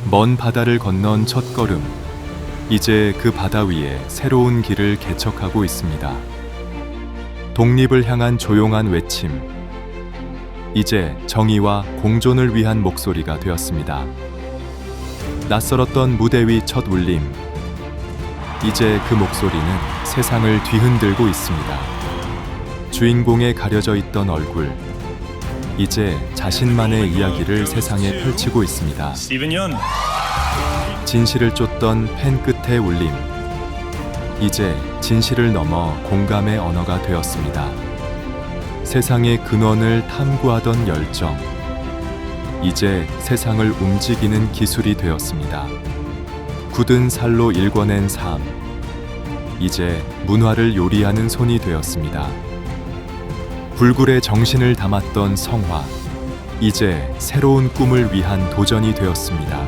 먼 바다를 건넌 첫걸음. 이제 그 바다 위에 새로운 길을 개척하고 있습니다. 독립을 향한 조용한 외침. 이제 정의와 공존을 위한 목소리가 되었습니다. 낯설었던 무대 위 첫 울림. 이제 그 목소리는 세상을 뒤흔들고 있습니다. 주인공에 가려져 있던 얼굴. 이제 자신만의 이야기를 세상에 펼치고 있습니다. 진실을 쫓던 펜 끝의 울림. 이제 진실을 넘어 공감의 언어가 되었습니다. 세상의 근원을 탐구하던 열정. 이제 세상을 움직이는 기술이 되었습니다. 굳은 살로 일궈낸 삶. 이제 문화를 요리하는 손이 되었습니다. 불굴의 정신을 담았던 성화. 이제 새로운 꿈을 위한 도전이 되었습니다.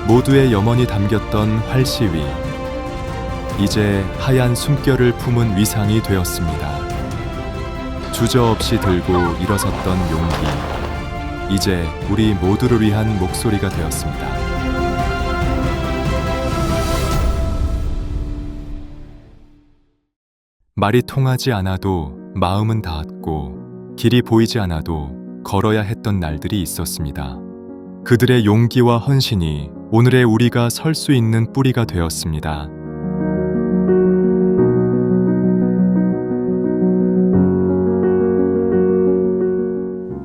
모두의 염원이 담겼던 활시위. 이제 하얀 숨결을 품은 위상이 되었습니다. 주저없이 들고 일어섰던 용기. 이제 우리 모두를 위한 목소리가 되었습니다. 말이 통하지 않아도 마음은 닿았고 길이 보이지 않아도 걸어야 했던 날들이 있었습니다. 그들의 용기와 헌신이 오늘의 우리가 설 수 있는 뿌리가 되었습니다.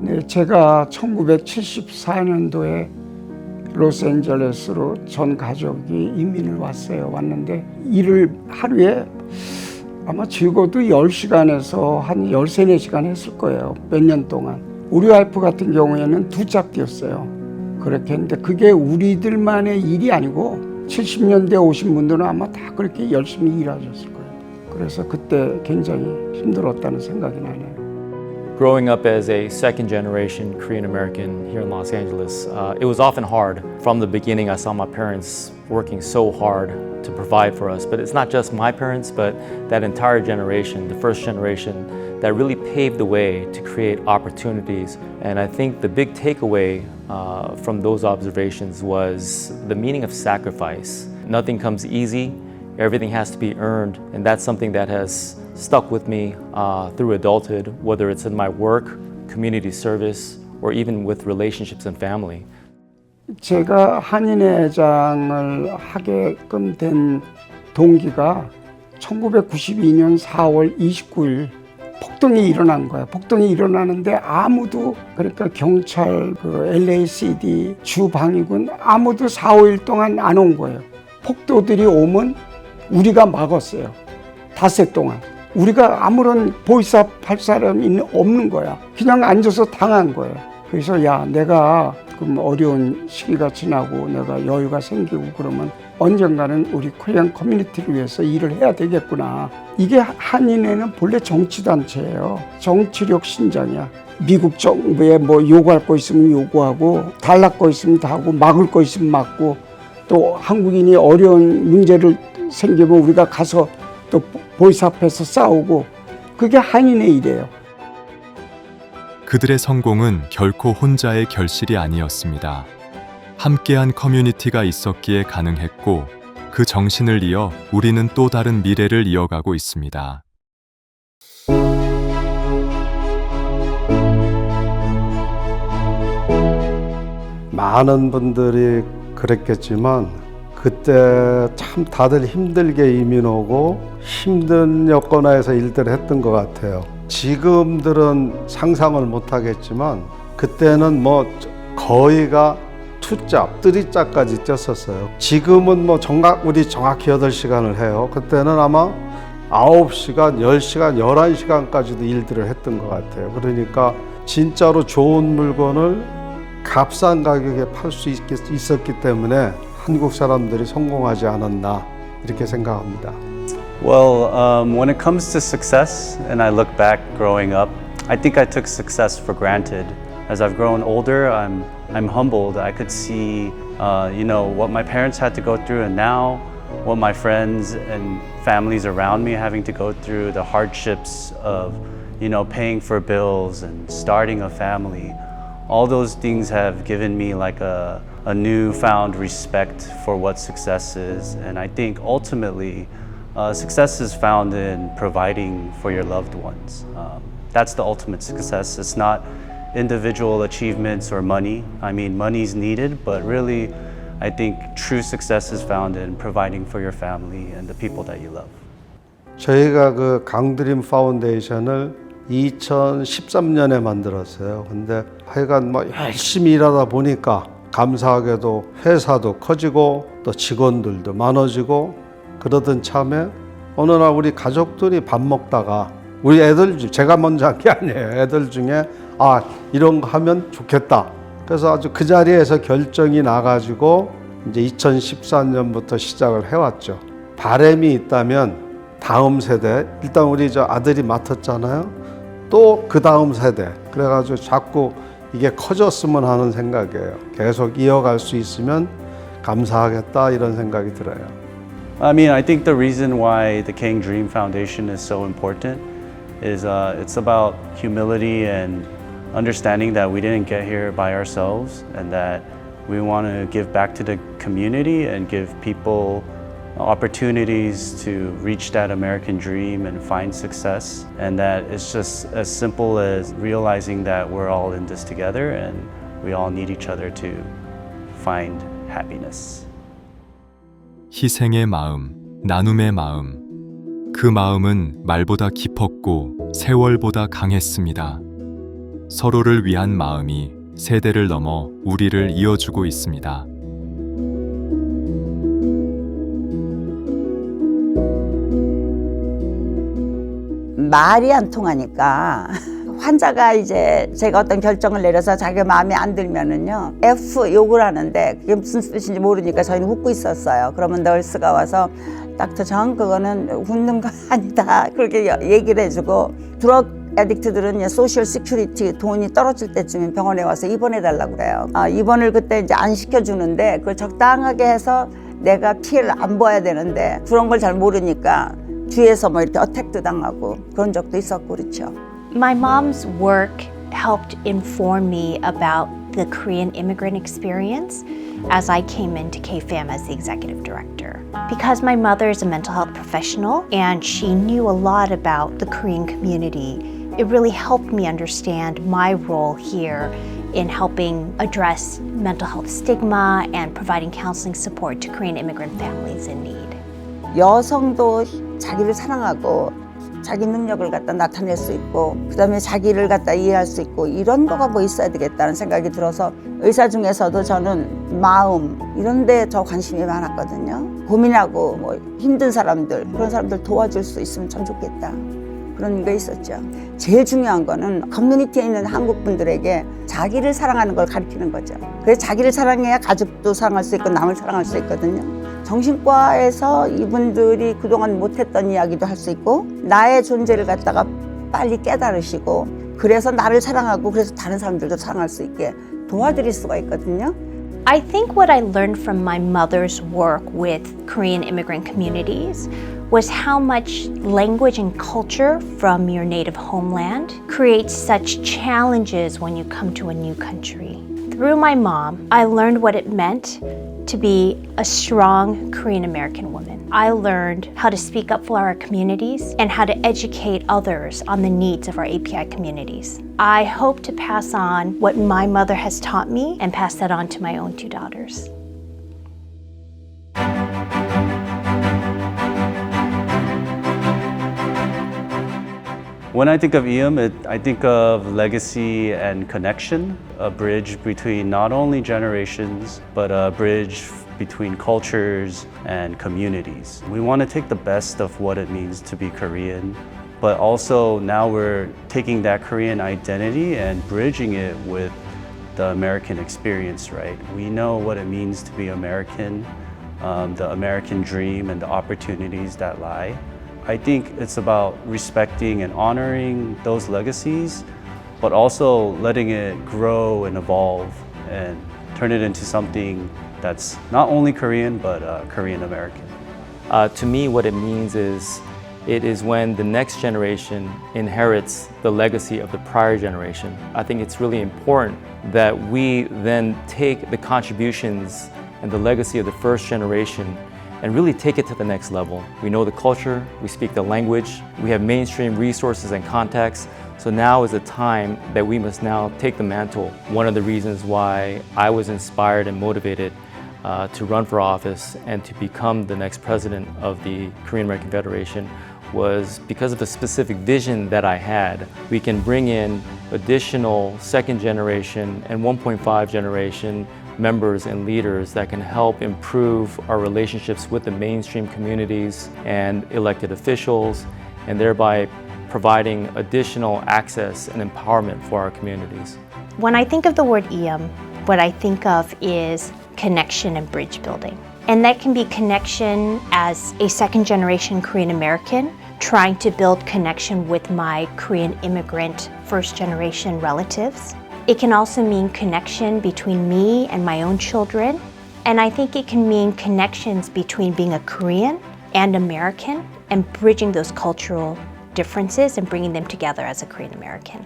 네, 제가 1974년도에 로스앤젤레스로 전 가족이 이민을 왔는데 일을 하루에 아마 적어도 10시간에서 한 13, 14시간 했을 거예요. 몇 년 동안. 우리 와이프 같은 경우에는 두 짝이었어요. 그렇게 했는데 그게 우리들만의 일이 아니고 70년대 오신 분들은 아마 다 그렇게 열심히 일하셨을 거예요. 그래서 그때 굉장히 힘들었다는 생각이 나네요. Growing up as a second generation Korean American here in Los Angeles, it was often hard. From the beginning, I saw my parents working so hard to provide for us. But it's not just my parents, but that entire generation, the first generation, that really paved the way to create opportunities. And I think the big takeaway from those observations was the meaning of sacrifice. Nothing comes easy. Everything has to be earned. And that's something that has stuck with me through adulthood, whether it's in my work, community service, or even with relationships and family. 제가 한인회장을 하게끔 된 동기가 1992년 4월 29일 폭동이 일어난 거야. 폭동이 일어나는데 아무도, 그러니까 경찰, LACD, 주방위군 아무도 4, 5일 동안 안 온 거예요. 폭도들이 오면 우리가 막았어요. 닷새 동안. 우리가 아무런 보이스업 할 사람이 없는 거야. 그냥 앉아서 당한 거예요. 그래서 내가 그럼 어려운 시기가 지나고 내가 여유가 생기고 그러면 언젠가는 우리 코리안 커뮤니티를 위해서 일을 해야 되겠구나. 이게 한인회는 본래 정치단체예요. 정치력 신장이야. 미국 정부에 뭐 요구할 거 있으면 요구하고 달랄 거 있으면 다 하고 막을 거 있으면 막고 또 한국인이 어려운 문제를 생기면 우리가 가서 또 보이스 앞에서 싸우고 그게 한인의 일이에요. 그들의 성공은 결코 혼자의 결실이 아니었습니다. 함께한 커뮤니티가 있었기에 가능했고 그 정신을 이어 우리는 또 다른 미래를 이어가고 있습니다. 많은 분들이 그랬겠지만 그때 참 다들 힘들게 이민 오고 힘든 여건하에서 일들을 했던 것 같아요. 지금들은 상상을 못 하겠지만 그때는 뭐 거의가 2짭, 3짭까지 뛰었었어요. 지금은 뭐 우리 정확히 8시간을 해요. 그때는 아마 9시간, 10시간, 11시간까지도 일들을 했던 것 같아요. 그러니까 진짜로 좋은 물건을 값싼 가격에 팔 수 있었기 때문에 한국 사람들이 성공하지 않았나 이렇게 생각합니다. Well, when it comes to success, and I look back growing up, I think I took success for granted. As I've grown older, I'm humbled. I could see, what my parents had to go through, and now what my friends and families around me are having to go through, the hardships of, paying for bills and starting a family. all those things have given me like a newfound respect for what success is. And I think ultimately, success is found in providing for your loved ones. That's the ultimate success. It's not individual achievements or money. I mean, money's needed, but really, I think true success is found in providing for your family and the people that you love. 저희가 그 강드림 파운데이션을 2013년에 만들었어요. 근데 하여간 뭐 열심히 일하다 보니까 감사하게도 회사도 커지고 또 직원들도 많아지고 그러던 참에 어느 날 우리 가족들이 밥 먹다가 우리 애들 중 제가 먼저 한 게 아니에요. 애들 중에 아 이런 거 하면 좋겠다. 그래서 아주 그 자리에서 결정이 나가지고 이제 2014년부터 시작을 해왔죠. 바람이 있다면 다음 세대 일단 우리 저 아들이 맡았잖아요. 또 그 다음 세대 그래가지고 자꾸 이게 커졌으면 하는 생각이에요. 계속 이어갈 수 있으면 감사하겠다 이런 생각이 들어요. I mean, I think the reason why the Kang Dream Foundation is so important is it's about humility and understanding that we didn't get here by ourselves and that we want to give back to the community and give people opportunities to reach that American dream and find success. And that it's just as simple as realizing that we're all in this together and we all need each other to find happiness. 희생의 마음, 나눔의 마음. 그 마음은 말보다 깊었고 세월보다 강했습니다. 서로를 위한 마음이 세대를 넘어 우리를 이어주고 있습니다. 말이 안 통하니까 환자가 이제 제가 어떤 결정을 내려서 자기가 마음에 안 들면은요 F 욕을 하는데 그게 무슨 뜻인지 모르니까 저희는 웃고 있었어요. 그러면 널스가 와서 닥터 정 그거는 웃는 거 아니다 그렇게 얘기를 해주고 드럭 애딕트들은 소셜 시큐리티 돈이 떨어질 때쯤에 병원에 와서 입원해 달라고 그래요. 입원을 그때 이제 안 시켜주는데 그걸 적당하게 해서 내가 피해를 안 봐야 되는데 그런 걸 잘 모르니까 뒤에서 뭐 이렇게 어택도 당하고 그런 적도 있었고 그렇죠. My mom's work helped inform me about the Korean immigrant experience as I came into KFAM as the executive director. Because my mother is a mental health professional and she knew a lot about the Korean community, it really helped me understand my role here in helping address mental health stigma and providing counseling support to Korean immigrant families in need. 여성도 자기를 사랑하고 자기 능력을 갖다 나타낼 수 있고 그다음에 자기를 갖다 이해할 수 있고 이런 거가 뭐 있어야 되겠다는 생각이 들어서 의사 중에서도 저는 마음 이런 데 저 관심이 많았거든요. 고민하고 뭐 힘든 사람들 그런 사람들 도와줄 수 있으면 참 좋겠다. 그런 게 있었죠. 제일 중요한 거는 커뮤니티에 있는 한국 분들에게 자기를 사랑하는 걸 가르치는 거죠. 그래서 자기를 사랑해야 가족도 사랑할 수 있고 남을 사랑할 수 있거든요. 정신과에서 이분들이 그동안 못했던 이야기도 할 수 있고 나의 존재를 갖다가 빨리 깨달으시고 그래서 나를 사랑하고 그래서 다른 사람들도 사랑할 수 있게 도와드릴 수가 있거든요. I think what I learned from my mother's work with Korean immigrant communities was how much language and culture from your native homeland creates such challenges when you come to a new country. Through my mom, I learned what it meant to be a strong Korean American woman. I learned how to speak up for our communities and how to educate others on the needs of our API communities. I hope to pass on what my mother has taught me and pass that on to my own two daughters. When I think of EM, I think of legacy and connection, a bridge between not only generations, but a bridge between cultures and communities. We want to take the best of what it means to be Korean, but also now we're taking that Korean identity and bridging it with the American experience, right? We know what it means to be American, the American dream and the opportunities that lie. I think it's about respecting and honoring those legacies, but also letting it grow and evolve and turn it into something that's not only Korean, but Korean American. To me, what it means is it is when the next generation inherits the legacy of the prior generation. I think it's really important that we then take the contributions and the legacy of the first generation and really take it to the next level. We know the culture, we speak the language, we have mainstream resources and contacts, so now is the time that we must now take the mantle. One of the reasons why I was inspired and motivated to run for office and to become the next president of the Korean American Federation was because of the specific vision that I had. We can bring in additional second generation and 1.5 generation members and leaders that can help improve our relationships with the mainstream communities and elected officials, and thereby providing additional access and empowerment for our communities. When I think of the word Iyam, what I think of is connection and bridge building. And that can be connection as a second generation Korean American trying to build connection with my Korean immigrant first generation relatives. It can also mean connection between me and my own children. And I think it can mean connections between being a Korean and American and bridging those cultural differences and bringing them together as a Korean American.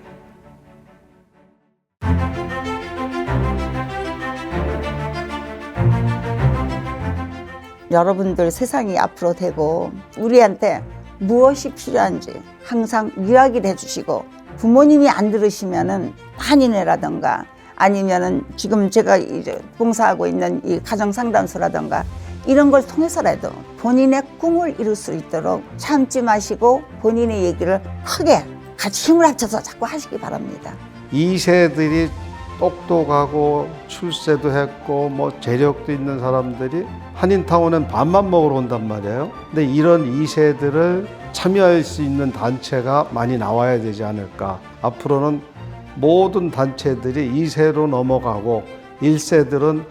여러분들 세상이 앞으로 되고 우리한테 무엇이 필요한지 항상 이야기를 해주시고, 부모님이 안 들으시면은 한인회라든가 아니면은 지금 제가 이제 봉사하고 있는 이 가정상담소라든가 이런 걸 통해서라도 본인의 꿈을 이룰 수 있도록 참지 마시고 본인의 얘기를 크게 같이 힘을 합쳐서 자꾸 하시기 바랍니다. 2세들이 똑똑하고 출세도 했고 뭐 재력도 있는 사람들이 한인타운엔 밥만 먹으러 온단 말이에요. 근데 이런 2세들을 참여할 수 있는 단체가 많이 나와야 되지 않을까. 앞으로는 모든 단체들이 2세로 넘어가고 1세들은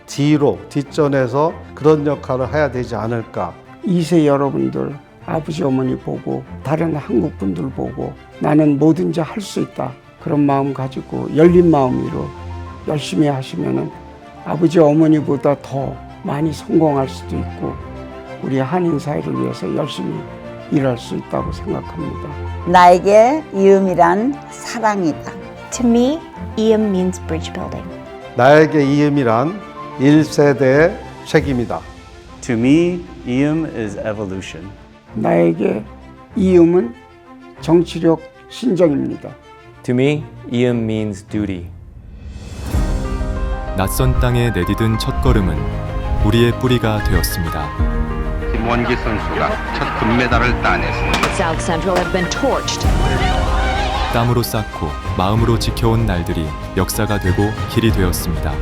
뒷전에서 그런 역할을 해야 되지 않을까. 2세 여러분들, 아버지 어머니 보고 다른 한국 분들 보고 나는 뭐든지 할 수 있다, 그런 마음 가지고 열린 마음으로 열심히 하시면은 아버지 어머니보다 더 많이 성공할 수도 있고 우리 한인 사회를 위해서 열심히 일할 수 있다고 생각합니다. 나에게 이음이란 사랑이다. To me, Iyam means bridge building. 나에게 이음이란 1세대의 책임이다. To me, Iyam is evolution. 나에게 이음은 정치력 신정입니다. To me, Iyam means duty. 낯선 땅에 내디딘 첫걸음은 우리의 뿌리가 되었습니다. 김원기 선수가 첫 금메달을 따냈습니다. South Central have been torched. 땀으로 쌓고 마음으로 지켜온 날들이 역사가 되고 길이 되었습니다.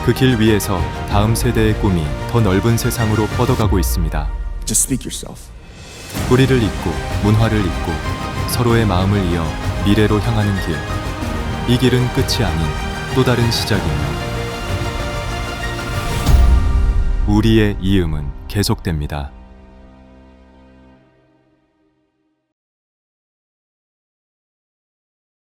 그 길 위에서 다음 세대의 꿈이 더 넓은 세상으로 뻗어가고 있습니다. Just speak yourself. 뿌리를 잇고 문화를 잇고 서로의 마음을 이어 미래로 향하는 길. 이 길은 끝이 아닌 또 다른 시작이며 우리의 이음은 계속됩니다.